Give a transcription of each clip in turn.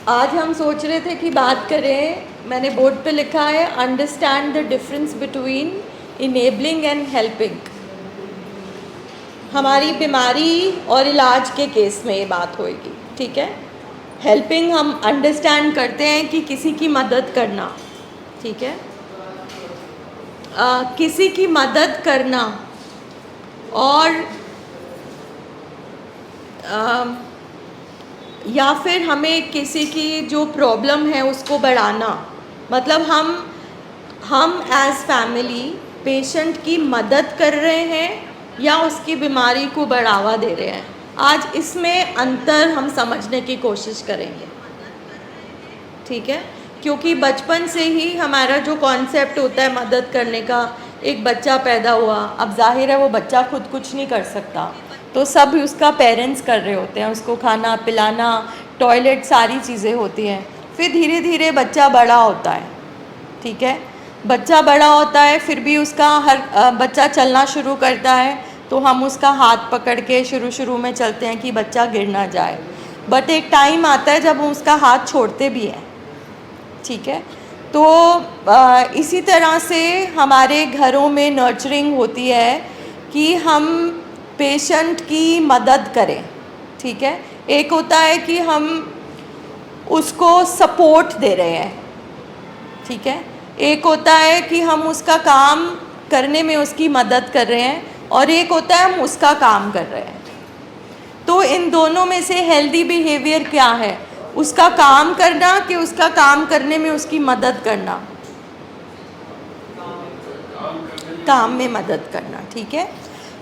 आज हम सोच रहे थे कि बात करें, मैंने बोर्ड पे लिखा है understand the difference between enabling and helping. हमारी बीमारी और इलाज के केस में ये बात होएगी, ठीक है। हेल्पिंग हम अंडरस्टैंड करते हैं कि किसी की मदद करना, ठीक है। किसी की मदद करना और या फिर हमें किसी की जो प्रॉब्लम है उसको बढ़ाना, मतलब हम एज फैमिली पेशेंट की मदद कर रहे हैं या उसकी बीमारी को बढ़ावा दे रहे हैं। आज इसमें अंतर हम समझने की कोशिश करेंगे, ठीक है। क्योंकि बचपन से ही हमारा जो कॉन्सेप्ट होता है मदद करने का, एक बच्चा पैदा हुआ, अब जाहिर है वो बच्चा खुद कुछ नहीं कर सकता, तो सब उसका पेरेंट्स कर रहे होते हैं, उसको खाना पिलाना, टॉयलेट, सारी चीज़ें होती हैं। फिर धीरे धीरे बच्चा बड़ा होता है, ठीक है। बच्चा बड़ा होता है, फिर भी उसका बच्चा चलना शुरू करता है तो हम उसका हाथ पकड़ के शुरू में चलते हैं कि बच्चा गिर ना जाए, बट एक टाइम आता है जब हम उसका हाथ छोड़ते भी हैं, ठीक है। तो इसी तरह से हमारे घरों में नर्चरिंग होती है कि हम पेशेंट की मदद करें, ठीक है। एक होता है कि हम उसको सपोर्ट दे रहे हैं, ठीक है। एक होता है कि हम उसका काम करने में उसकी मदद कर रहे हैं, और एक होता है हम उसका काम कर रहे हैं। तो इन दोनों में से हेल्दी बिहेवियर क्या है? उसका काम करना कि उसका काम करने में उसकी मदद करना? काम में मदद करना, ठीक है।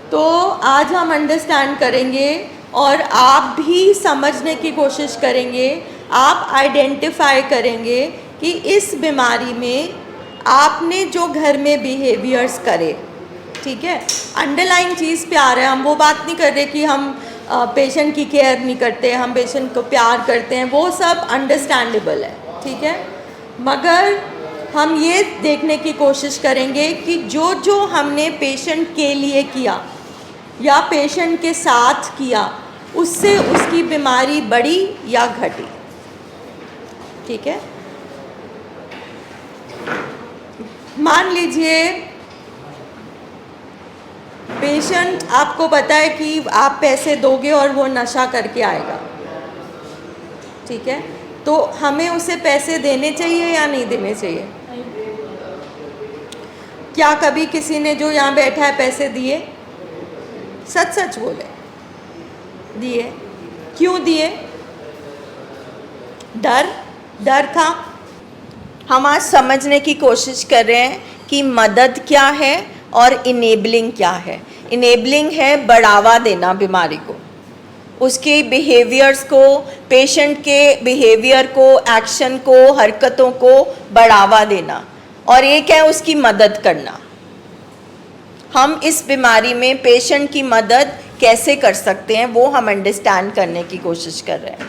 तो आज हम अंडरस्टैंड करेंगे और आप भी समझने की कोशिश करेंगे, आप आइडेंटिफाई करेंगे कि इस बीमारी में आपने जो घर में बिहेवियर्स करे, ठीक है। अंडरलाइन चीज़ प्यार है, हम वो बात नहीं कर रहे कि हम पेशेंट की केयर नहीं करते, हम पेशेंट को प्यार करते हैं, वो सब अंडरस्टैंडेबल है, ठीक है। मगर हम ये देखने की कोशिश करेंगे कि जो हमने पेशेंट के लिए किया या पेशेंट के साथ किया, उससे उसकी बीमारी बढ़ी या घटी, ठीक है। मान लीजिए पेशेंट, आपको पता है कि आप पैसे दोगे और वो नशा करके आएगा, ठीक है। तो हमें उसे पैसे देने चाहिए या नहीं देने चाहिए? क्या कभी किसी ने जो यहाँ बैठा है पैसे दिए? सच सच बोले, दिए? क्यों दिए? डर था। हम आज समझने की कोशिश कर रहे हैं कि मदद क्या है और इनेबलिंग क्या है। इनेबलिंग है बढ़ावा देना बीमारी को, उसके बिहेवियर्स को, पेशेंट के बिहेवियर को, एक्शन को, हरकतों को बढ़ावा देना, और एक है उसकी मदद करना। हम इस बीमारी में पेशेंट की मदद कैसे कर सकते हैं वो हम अंडरस्टैंड करने की कोशिश कर रहे हैं,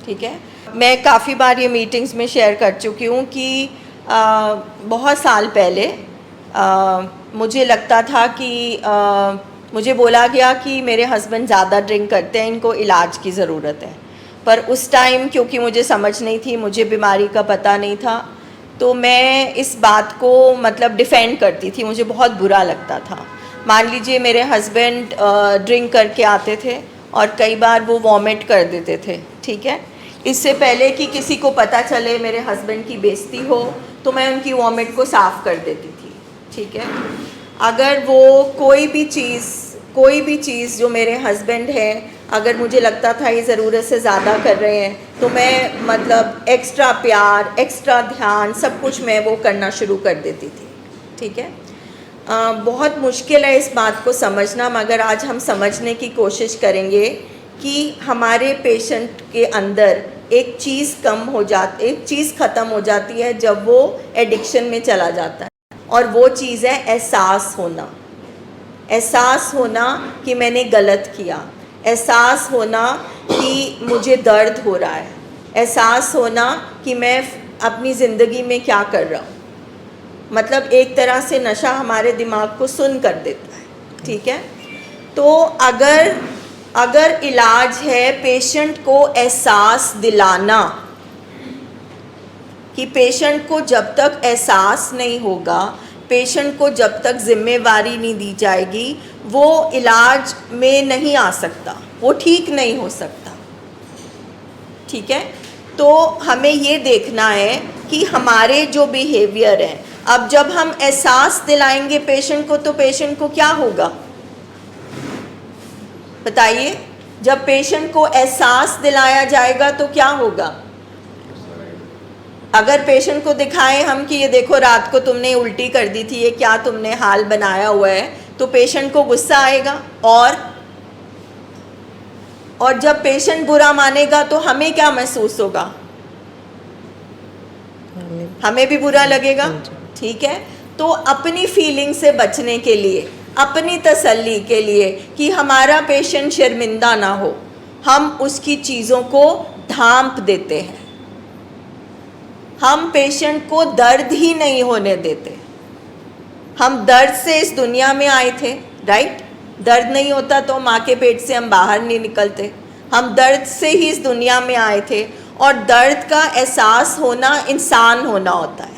ठीक है। मैं काफ़ी बार ये मीटिंग्स में शेयर कर चुकी हूँ कि बहुत साल पहले मुझे लगता था कि मुझे बोला गया कि मेरे हस्बैंड ज़्यादा ड्रिंक करते हैं, इनको इलाज की ज़रूरत है। पर उस टाइम क्योंकि मुझे समझ नहीं थी, मुझे बीमारी का पता नहीं था, तो मैं इस बात को मतलब डिफेंड करती थी, मुझे बहुत बुरा लगता था। मान लीजिए मेरे हस्बैंड ड्रिंक करके आते थे और कई बार वो वॉमिट कर देते थे, ठीक है। इससे पहले कि किसी को पता चले मेरे हस्बैंड की बेइज्जती हो, तो मैं उनकी वॉमिट को साफ़ कर देती थी, ठीक है। अगर वो कोई भी चीज़ जो मेरे हस्बैंड है, अगर मुझे लगता था ये ज़रूरत से ज़्यादा कर रहे हैं, तो मैं मतलब एक्स्ट्रा प्यार, एक्स्ट्रा ध्यान, सब कुछ मैं वो करना शुरू कर देती थी, ठीक है। बहुत मुश्किल है इस बात को समझना, मगर आज हम समझने की कोशिश करेंगे कि हमारे पेशेंट के अंदर एक चीज़ ख़त्म हो जाती है जब वो एडिक्शन में चला जाता है, और वो चीज़ है एहसास होना कि मैंने गलत किया, एहसास होना कि मुझे दर्द हो रहा है, एहसास होना कि मैं अपनी ज़िंदगी में क्या कर रहा हूँ। मतलब एक तरह से नशा हमारे दिमाग को सुन्न कर देता है, ठीक है। तो अगर इलाज है पेशेंट को एहसास दिलाना कि पेशेंट को जब तक एहसास नहीं होगा, पेशेंट को जब तक जिम्मेवारी नहीं दी जाएगी, वो इलाज में नहीं आ सकता, वो ठीक नहीं हो सकता। ठीक है, तो हमें ये देखना है कि हमारे जो बिहेवियर हैं, अब जब हम एहसास दिलाएंगे पेशेंट को तो पेशेंट को क्या होगा बताइए? जब पेशेंट को एहसास दिलाया जाएगा तो क्या होगा? अगर पेशेंट को दिखाएं हम कि ये देखो रात को तुमने उल्टी कर दी थी, ये क्या तुमने हाल बनाया हुआ है, तो पेशेंट को गुस्सा आएगा। और जब पेशेंट बुरा मानेगा तो हमें क्या महसूस होगा? हमें भी बुरा लगेगा। ठीक है, तो अपनी फीलिंग से बचने के लिए, अपनी तसल्ली के लिए कि हमारा पेशेंट शर्मिंदा ना हो, हम उसकी चीज़ों को ढांप देते हैं। हम पेशेंट को दर्द ही नहीं होने देते। हम दर्द से इस दुनिया में आए थे, राइट? दर्द नहीं होता तो माँ के पेट से हम बाहर नहीं निकलते। हम दर्द से ही इस दुनिया में आए थे, और दर्द का एहसास होना इंसान होना होता है।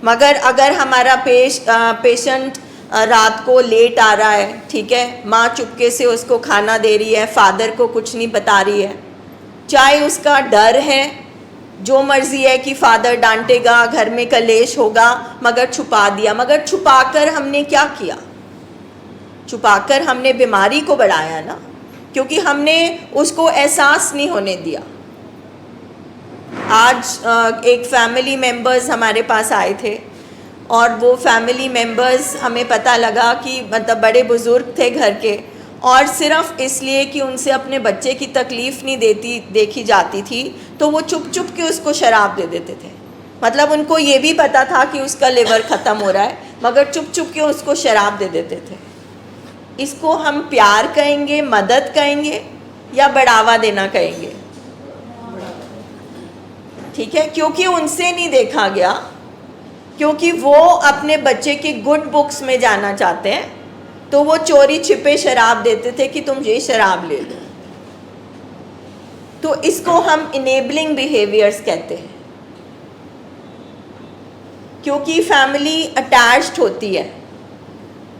मगर अगर हमारा पेशेंट रात को लेट आ रहा है, ठीक है, माँ चुपके से उसको खाना दे रही है, फादर को कुछ नहीं बता रही है, चाहे उसका डर है, जो मर्जी है कि फादर डांटेगा, घर में कलेश होगा, मगर छुपा दिया। मगर छुपाकर हमने क्या किया? छुपाकर हमने बीमारी को बढ़ाया ना, क्योंकि हमने उसको एहसास नहीं होने दिया। आज एक फैमिली मेंबर्स हमारे पास आए थे, और वो फैमिली मेंबर्स हमें पता लगा कि मतलब बड़े बुज़ुर्ग थे घर के, और सिर्फ इसलिए कि उनसे अपने बच्चे की तकलीफ़ नहीं देखी जाती थी, तो वो चुप चुप के उसको शराब दे देते थे। मतलब उनको ये भी पता था कि उसका लिवर ख़त्म हो रहा है, मगर चुप चुप के उसको शराब दे देते थे। इसको हम प्यार कहेंगे, मदद कहेंगे, या बढ़ावा देना कहेंगे? ठीक है, क्योंकि उनसे नहीं देखा गया, क्योंकि वो अपने बच्चे के गुड बुक्स में जाना चाहते हैं, तो वो चोरी छिपे शराब देते थे कि तुम ये शराब ले लो। तो इसको हम इनेबलिंग बिहेवियर्स कहते हैं, क्योंकि फैमिली अटैच्ड होती है।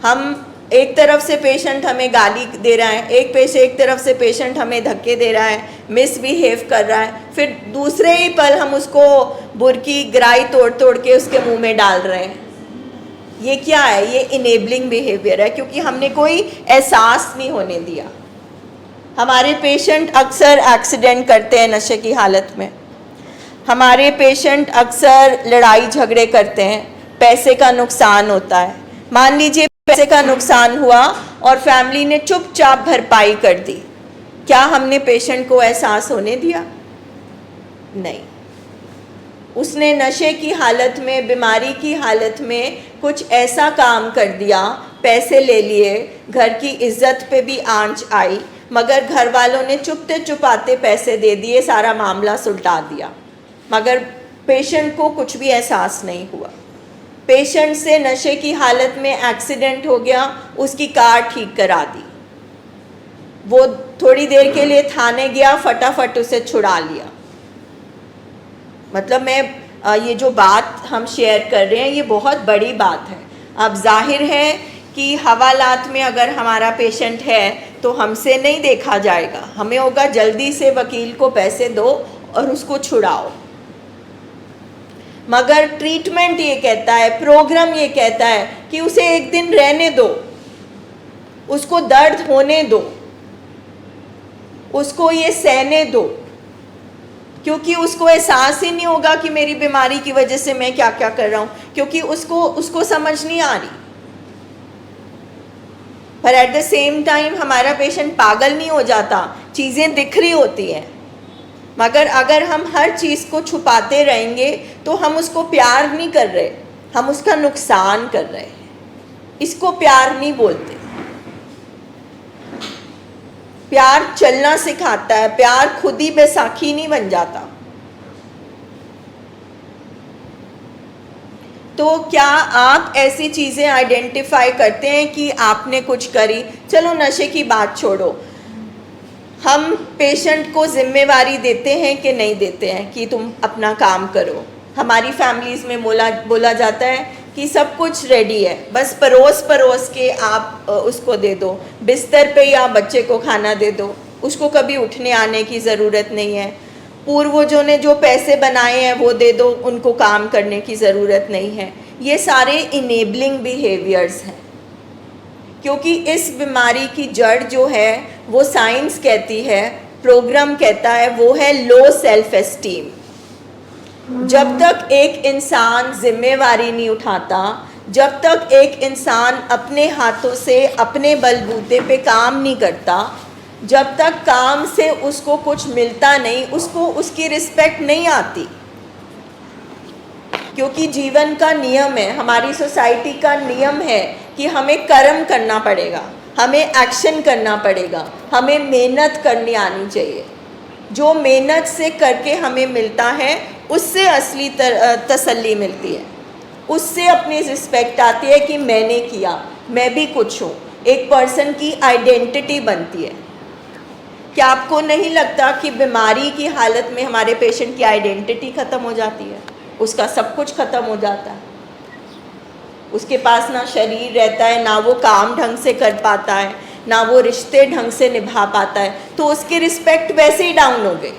हम एक तरफ से पेशेंट हमें गाली दे रहा है, एक तरफ से पेशेंट हमें धक्के दे रहा है, मिसबिहेव कर रहा है, फिर दूसरे ही पल हम उसको बुरकी ग्राई तोड़ तोड़ के उसके मुंह में डाल रहे हैं। ये क्या है? ये इनेबलिंग बिहेवियर है, क्योंकि हमने कोई एहसास नहीं होने दिया। हमारे पेशेंट अक्सर एक्सीडेंट करते हैं नशे की हालत में। हमारे पेशेंट अक्सर लड़ाई झगड़े करते हैं, पैसे का नुकसान होता है। मान लीजिए पैसे का नुकसान हुआ और फैमिली ने चुपचाप भरपाई कर दी, क्या हमने पेशेंट को एहसास होने दिया? नहीं। उसने नशे की हालत में, बीमारी की हालत में कुछ ऐसा काम कर दिया, पैसे ले लिए, घर की इज्जत पे भी आंच आई, मगर घर वालों ने चुपते चुपाते पैसे दे दिए, सारा मामला सुलटा दिया, मगर पेशेंट को कुछ भी एहसास नहीं हुआ। पेशेंट से नशे की हालत में एक्सीडेंट हो गया, उसकी कार ठीक करा दी, वो थोड़ी देर के लिए थाने गया, फटाफट उसे छुड़ा लिया। मतलब मैं ये जो बात हम शेयर कर रहे हैं ये बहुत बड़ी बात है। अब जाहिर है कि हवालात में अगर हमारा पेशेंट है तो हमसे नहीं देखा जाएगा, हमें होगा जल्दी से वकील को पैसे दो और उसको छुड़ाओ। मगर ट्रीटमेंट ये कहता है, प्रोग्राम ये कहता है कि उसे एक दिन रहने दो, उसको दर्द होने दो, उसको ये सहने दो, क्योंकि उसको एहसास ही नहीं होगा कि मेरी बीमारी की वजह से मैं क्या क्या कर रहा हूँ, क्योंकि उसको समझ नहीं आ रही। पर एट द सेम टाइम हमारा पेशेंट पागल नहीं हो जाता, चीज़ें दिख रही होती हैं, मगर अगर हम हर चीज़ को छुपाते रहेंगे तो हम उसको प्यार नहीं कर रहे, हम उसका नुकसान कर रहे हैं। इसको प्यार नहीं बोलते। प्यार चलना सिखाता है, प्यार खुद ही बैसाखी नहीं बन जाता। तो क्या आप ऐसी चीज़ें आइडेंटिफाई करते हैं कि आपने कुछ करी? चलो नशे की बात छोड़ो, हम पेशेंट को जिम्मेवारी देते हैं कि नहीं देते हैं कि तुम अपना काम करो? हमारी फैमिलीज़ में बोला जाता है कि सब कुछ रेडी है, बस परोस के आप उसको दे दो, बिस्तर पे ही आप बच्चे को खाना दे दो, उसको कभी उठने आने की ज़रूरत नहीं है। पूर्वजों ने जो पैसे बनाए हैं वो दे दो, उनको काम करने की ज़रूरत नहीं है। ये सारे इनेबलिंग बिहेवियर्स हैं, क्योंकि इस बीमारी की जड़ जो है वो साइंस कहती है, प्रोग्राम कहता है, वो है लो सेल्फ एस्टीम। जब तक एक इंसान जिम्मेवारी नहीं उठाता, जब तक एक इंसान अपने हाथों से अपने बलबूते पे काम नहीं करता, जब तक काम से उसको कुछ मिलता नहीं, उसको उसकी रिस्पेक्ट नहीं आती। क्योंकि जीवन का नियम है, हमारी सोसाइटी का नियम है कि हमें कर्म करना पड़ेगा, हमें एक्शन करना पड़ेगा, हमें मेहनत करनी आनी चाहिए। जो मेहनत से करके हमें मिलता है उससे असली तसल्ली मिलती है, उससे अपनी रिस्पेक्ट आती है कि मैंने किया, मैं भी कुछ हूँ। एक पर्सन की आइडेंटिटी बनती है। क्या आपको नहीं लगता कि बीमारी की हालत में हमारे पेशेंट की आइडेंटिटी ख़त्म हो जाती है, उसका सब कुछ ख़त्म हो जाता है, उसके पास ना शरीर रहता है, ना वो काम ढंग से कर पाता है, ना वो रिश्ते ढंग से निभा पाता है, तो उसकी रिस्पेक्ट वैसे ही डाउन हो गई।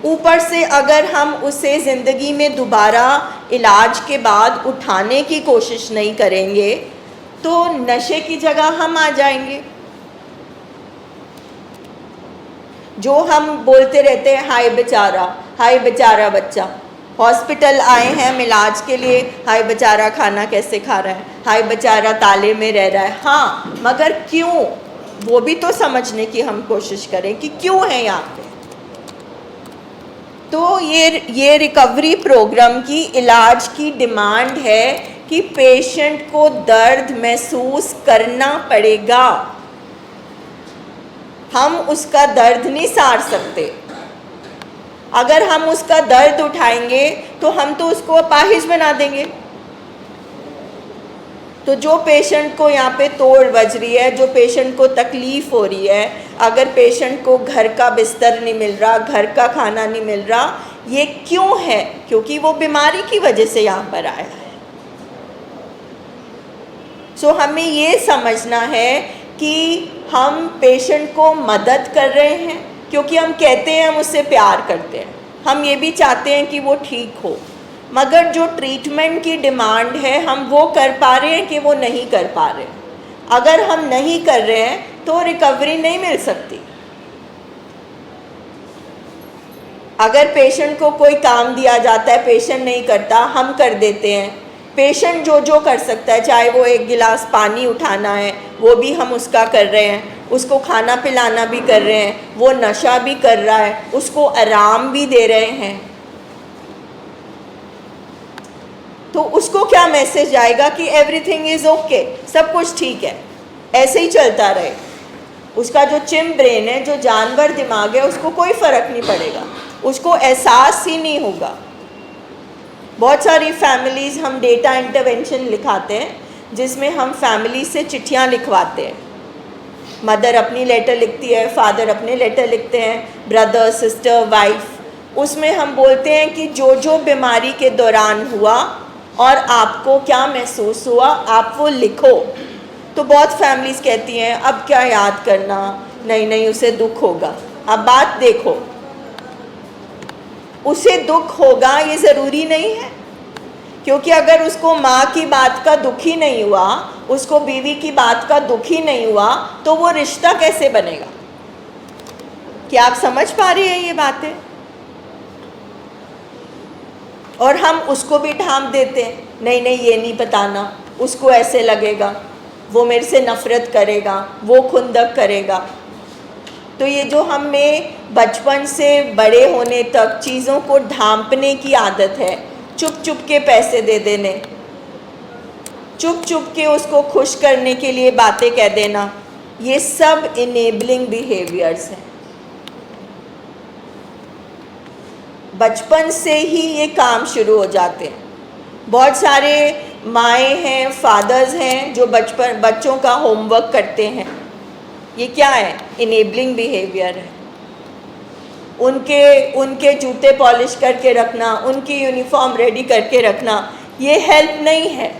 ऊपर से अगर हम उसे ज़िंदगी में दोबारा इलाज के बाद उठाने की कोशिश नहीं करेंगे तो नशे की जगह हम आ जाएंगे। जो हम बोलते रहते हैं हाय बेचारा बच्चा, हॉस्पिटल आए हैं हम इलाज के लिए, हाय बेचारा खाना कैसे खा रहा है, हाय बेचारा ताले में रह रहा है। हाँ, मगर क्यों, वो भी तो समझने की हम कोशिश करें कि क्यों है यहाँ पे। तो ये रिकवरी प्रोग्राम की इलाज की डिमांड है कि पेशेंट को दर्द महसूस करना पड़ेगा। हम उसका दर्द नहीं सहार सकते। अगर हम उसका दर्द उठाएंगे तो हम तो उसको अपाहिज बना देंगे। तो जो पेशेंट को यहाँ पे तोड़ बज रही है, जो पेशेंट को तकलीफ़ हो रही है, अगर पेशेंट को घर का बिस्तर नहीं मिल रहा, घर का खाना नहीं मिल रहा, ये क्यों है? क्योंकि वो बीमारी की वजह से यहाँ पर आया है। सो हमें ये समझना है कि हम पेशेंट को मदद कर रहे हैं, क्योंकि हम कहते हैं हम उससे प्यार करते हैं, हम ये भी चाहते हैं कि वो ठीक हो, मगर जो ट्रीटमेंट की डिमांड है हम वो कर पा रहे हैं कि वो नहीं कर पा रहे हैं। अगर हम नहीं कर रहे हैं तो रिकवरी नहीं मिल सकती। अगर पेशेंट को कोई काम दिया जाता है, पेशेंट नहीं करता, हम कर देते हैं। पेशेंट जो कर सकता है, चाहे वो एक गिलास पानी उठाना है वो भी हम उसका कर रहे हैं, उसको खाना पिलाना भी कर रहे हैं, वो नशा भी कर रहा है, उसको आराम भी दे रहे हैं, तो उसको क्या मैसेज आएगा कि एवरीथिंग इज़ ओके, सब कुछ ठीक है, ऐसे ही चलता रहे। उसका जो चिम ब्रेन है, जो जानवर दिमाग है, उसको कोई फ़र्क नहीं पड़ेगा, उसको एहसास ही नहीं होगा। बहुत सारी फैमिलीज़ हम डेटा इंटरवेंशन लिखाते हैं जिसमें हम फैमिली से चिट्ठियाँ लिखवाते हैं। मदर अपनी लेटर लिखती है, फादर अपने लेटर लिखते हैं, ब्रदर सिस्टर वाइफ। उसमें हम बोलते हैं कि जो बीमारी के दौरान हुआ और आपको क्या महसूस हुआ आप वो लिखो। तो बहुत फैमिलीज़ कहती हैं अब क्या याद करना, नहीं उसे दुख होगा। अब बात देखो, उसे दुख होगा ये ज़रूरी नहीं है, क्योंकि अगर उसको माँ की बात का दुख ही नहीं हुआ, उसको बीवी की बात का दुख ही नहीं हुआ, तो वो रिश्ता कैसे बनेगा? क्या आप समझ पा रही हैं ये बातें? और हम उसको भी ढांप देते हैं, नहीं ये नहीं बताना, उसको ऐसे लगेगा, वो मेरे से नफ़रत करेगा, वो खुंदक करेगा। तो ये जो हमें बचपन से बड़े होने तक चीज़ों को ढांपने की आदत है, चुप के पैसे दे देने, चुप के उसको खुश करने के लिए बातें कह देना, ये सब इनेबलिंग बिहेवियर्स हैं। बचपन से ही ये काम शुरू हो जाते हैं। बहुत सारे माएँ हैं, फादर्स हैं जो बच्चों का होमवर्क करते हैं। ये क्या है? इनेबलिंग बिहेवियर है। उनके जूते पॉलिश करके रखना, उनकी यूनिफॉर्म रेडी करके रखना, ये हेल्प नहीं है।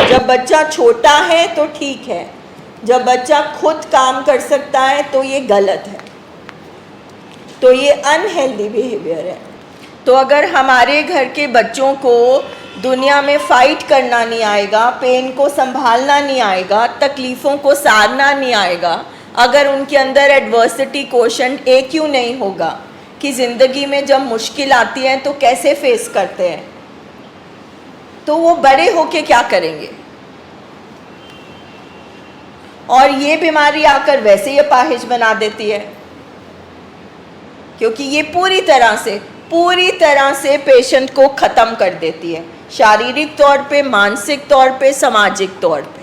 जब बच्चा छोटा है तो ठीक है, जब बच्चा खुद काम कर सकता है तो ये गलत है, तो ये अनहेल्दी बिहेवियर है। तो अगर हमारे घर के बच्चों को दुनिया में फाइट करना नहीं आएगा, पेन को संभालना नहीं आएगा, तकलीफ़ों को सहारना नहीं आएगा, अगर उनके अंदर एडवर्सिटी कोशेंट क्यों नहीं होगा कि ज़िंदगी में जब मुश्किल आती है तो कैसे फेस करते हैं, तो वो बड़े होके क्या करेंगे। और ये बीमारी आकर वैसे ही अपाहिज बना देती है, क्योंकि ये पूरी तरह से पेशेंट को ख़त्म कर देती है, शारीरिक तौर पे, मानसिक तौर पे, सामाजिक तौर पे।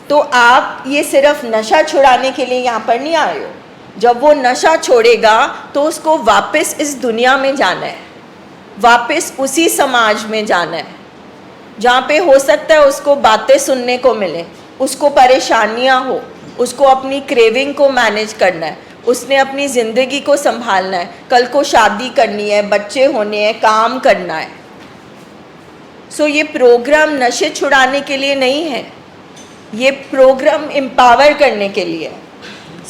तो आप ये सिर्फ नशा छुड़ाने के लिए यहाँ पर नहीं आए हो। जब वो नशा छोड़ेगा तो उसको वापस इस दुनिया में जाना है, वापस उसी समाज में जाना है जहाँ पे हो सकता है उसको बातें सुनने को मिले, उसको परेशानियाँ हो, उसको अपनी क्रेविंग को मैनेज करना है, उसने अपनी ज़िंदगी को संभालना है, कल को शादी करनी है, बच्चे होने हैं, काम करना है। सो ये प्रोग्राम नशे छुड़ाने के लिए नहीं है, ये प्रोग्राम एम्पावर करने के लिए,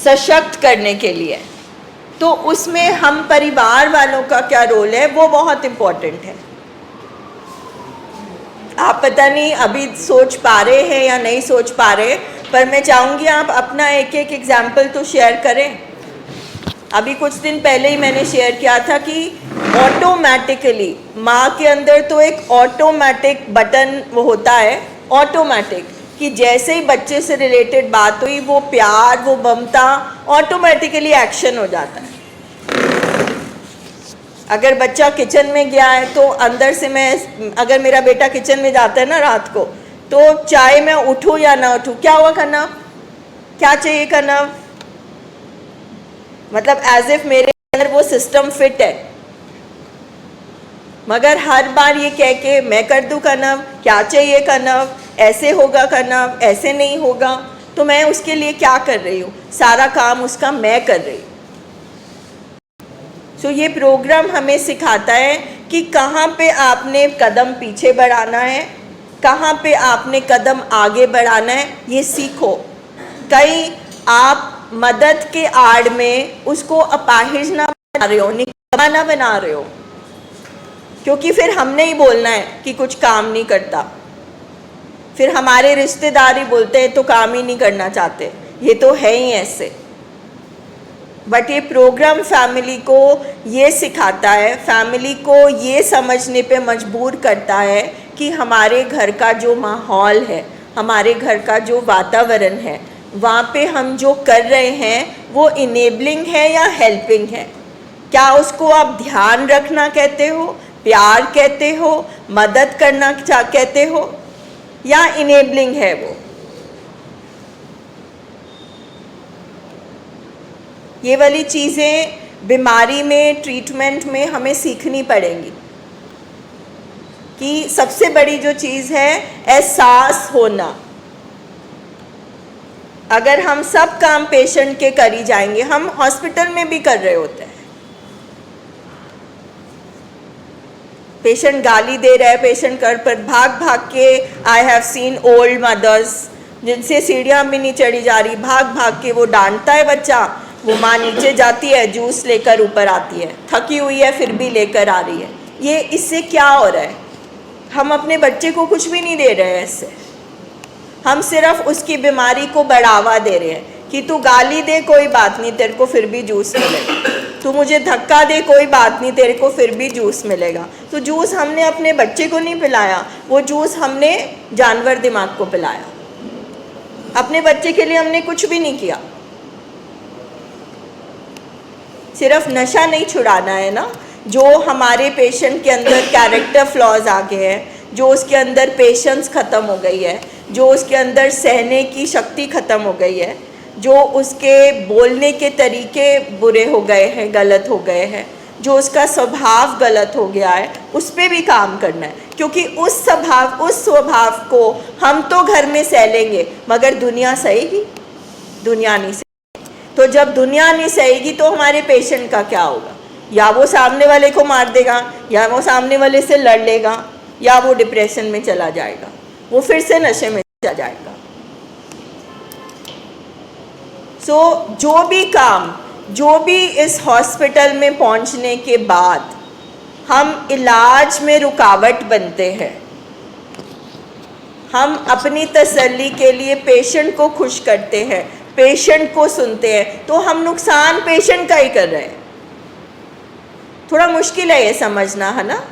सशक्त करने के लिए। तो उसमें हम परिवार वालों का क्या रोल है वो बहुत इम्पोर्टेंट है। आप पता नहीं अभी सोच पा रहे हैं या नहीं सोच पा रहे, पर मैं चाहूँगी आप अपना एक एक एग्जाम्पल तो शेयर करें। अभी कुछ दिन पहले ही मैंने शेयर किया था कि ऑटोमेटिकली माँ के अंदर तो एक ऑटोमेटिक बटन वो होता है, ऑटोमेटिक, कि जैसे ही बच्चे से रिलेटेड बात हुई वो प्यार, वो ममता ऑटोमेटिकली एक्शन हो जाता है। अगर बच्चा किचन में गया है तो अंदर से मैं, अगर मेरा बेटा किचन में जाता है ना रात को, तो चाहे मैं उठूँ या ना उठूँ, क्या हुआ कनव, क्या चाहिए कनव, मतलब एज इफ मेरे अंदर वो सिस्टम फिट है। मगर हर बार ये कह के मैं कर दूँ कनव, क्या चाहिए कनव, ऐसे होगा कनव, ऐसे नहीं होगा, तो मैं उसके लिए क्या कर रही हूँ, सारा काम उसका मैं कर रही हूँ। सो ये प्रोग्राम हमें सिखाता है कि कहाँ पे आपने कदम पीछे बढ़ाना है, कहाँ पे आपने कदम आगे बढ़ाना है, ये सीखो। कहीं आप मदद के आड़ में उसको अपाहिज ना बना रहे हो, निकम्मा ना बना रहे हो, क्योंकि फिर हमने ही बोलना है कि कुछ काम नहीं करता, फिर हमारे रिश्तेदार ही बोलते हैं तो काम ही नहीं करना चाहते, ये तो है ही ऐसे। बट ये प्रोग्राम फैमिली को ये सिखाता है, फैमिली को ये समझने पे मजबूर करता है कि हमारे घर का जो माहौल है, हमारे घर का जो वातावरण है, वहाँ पे हम जो कर रहे हैं वो इनेबलिंग है या हेल्पिंग है। क्या उसको आप ध्यान रखना कहते हो, प्यार कहते हो, मदद करना कहते हो, या इनेबलिंग है वो। ये वाली चीज़ें बीमारी में, ट्रीटमेंट में हमें सीखनी पड़ेंगी कि सबसे बड़ी जो चीज़ है एहसास होना। अगर हम सब काम पेशेंट के कर ही जाएंगे, हम हॉस्पिटल में भी कर रहे होते हैं, पेशेंट गाली दे रहा है, पेशेंट कर पर भाग भाग के, I have seen old mothers जिनसे सीढ़ियाँ भी नहीं चढ़ी जा रही, भाग भाग के वो डांटता है बच्चा, वो माँ नीचे जाती है, जूस लेकर ऊपर आती है, थकी हुई है फिर भी लेकर आ रही है। ये इससे क्या हो रहा है, हम अपने बच्चे को कुछ भी नहीं दे रहे हैं इससे, हम सिर्फ उसकी बीमारी को बढ़ावा दे रहे हैं कि तू गाली दे कोई बात नहीं, तेरे को फिर भी जूस मिलेगा, तू मुझे धक्का दे कोई बात नहीं, तेरे को फिर भी जूस मिलेगा। तो जूस हमने अपने बच्चे को नहीं पिलाया, वो जूस हमने जानवर दिमाग को पिलाया, अपने बच्चे के लिए हमने कुछ भी नहीं किया। सिर्फ नशा नहीं छुड़ाना है ना, जो हमारे पेशेंट के अंदर कैरेक्टर फ्लॉज आ गए हैं, जो उसके अंदर पेशेंस ख़त्म हो गई है, जो उसके अंदर सहने की शक्ति ख़त्म हो गई है, जो उसके बोलने के तरीके बुरे हो गए हैं, गलत हो गए हैं, जो उसका स्वभाव गलत हो गया है, उस पर भी काम करना है। क्योंकि उस स्वभाव को हम तो घर में सह लेंगे, मगर दुनिया सहेगी, दुनिया नहीं सहेगी। तो जब दुनिया नहीं सहेगी तो हमारे पेशेंट का क्या होगा? या वो सामने वाले को मार देगा, या वो सामने वाले से लड़ लेगा, या वो डिप्रेशन में चला जाएगा, वो फिर से नशे में चला जाएगा। जो भी काम, जो भी इस हॉस्पिटल में पहुंचने के बाद हम इलाज में रुकावट बनते हैं, हम अपनी तसल्ली के लिए पेशेंट को खुश करते हैं, पेशेंट को सुनते हैं, तो हम नुकसान पेशेंट का ही कर रहे हैं। थोड़ा मुश्किल है ये समझना, है ना।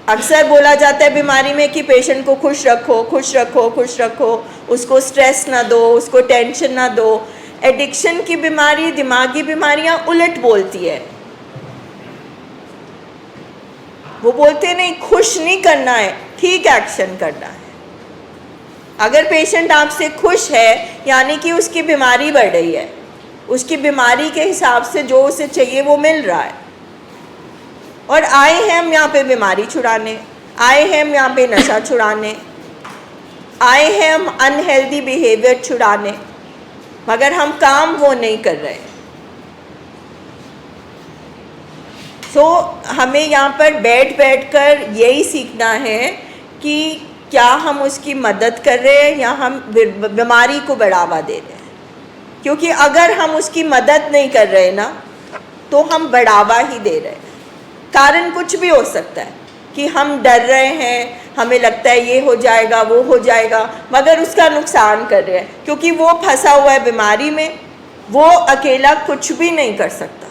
अक्सर बोला जाता है बीमारी में कि पेशेंट को खुश रखो, खुश रखो, खुश रखो, उसको स्ट्रेस ना दो, उसको टेंशन ना दो। एडिक्शन की बीमारी, दिमागी बीमारियां उलट बोलती है। वो बोलते नहीं, खुश नहीं करना है, ठीक एक्शन करना है। अगर पेशेंट आपसे खुश है यानी कि उसकी बीमारी बढ़ रही है, उसकी बीमारी के हिसाब से जो उसे चाहिए वो मिल रहा है। और आए हैं हम यहाँ पे बीमारी छुड़ाने, आए हैं हम यहाँ पे नशा छुड़ाने, आए हैं हम अनहेल्दी बिहेवियर छुड़ाने, मगर हम काम वो नहीं कर रहे। हमें यहाँ पर बैठ कर यही सीखना है कि क्या हम उसकी मदद कर रहे हैं या हम बीमारी को बढ़ावा दे रहे हैं। क्योंकि अगर हम उसकी मदद नहीं कर रहे ना, तो हम बढ़ावा ही दे रहे हैं। कारण कुछ भी हो सकता है कि हम डर रहे हैं, हमें लगता है ये हो जाएगा, वो हो जाएगा, मगर उसका नुकसान कर रहे हैं, क्योंकि वो फंसा हुआ है बीमारी में, वो अकेला कुछ भी नहीं कर सकता।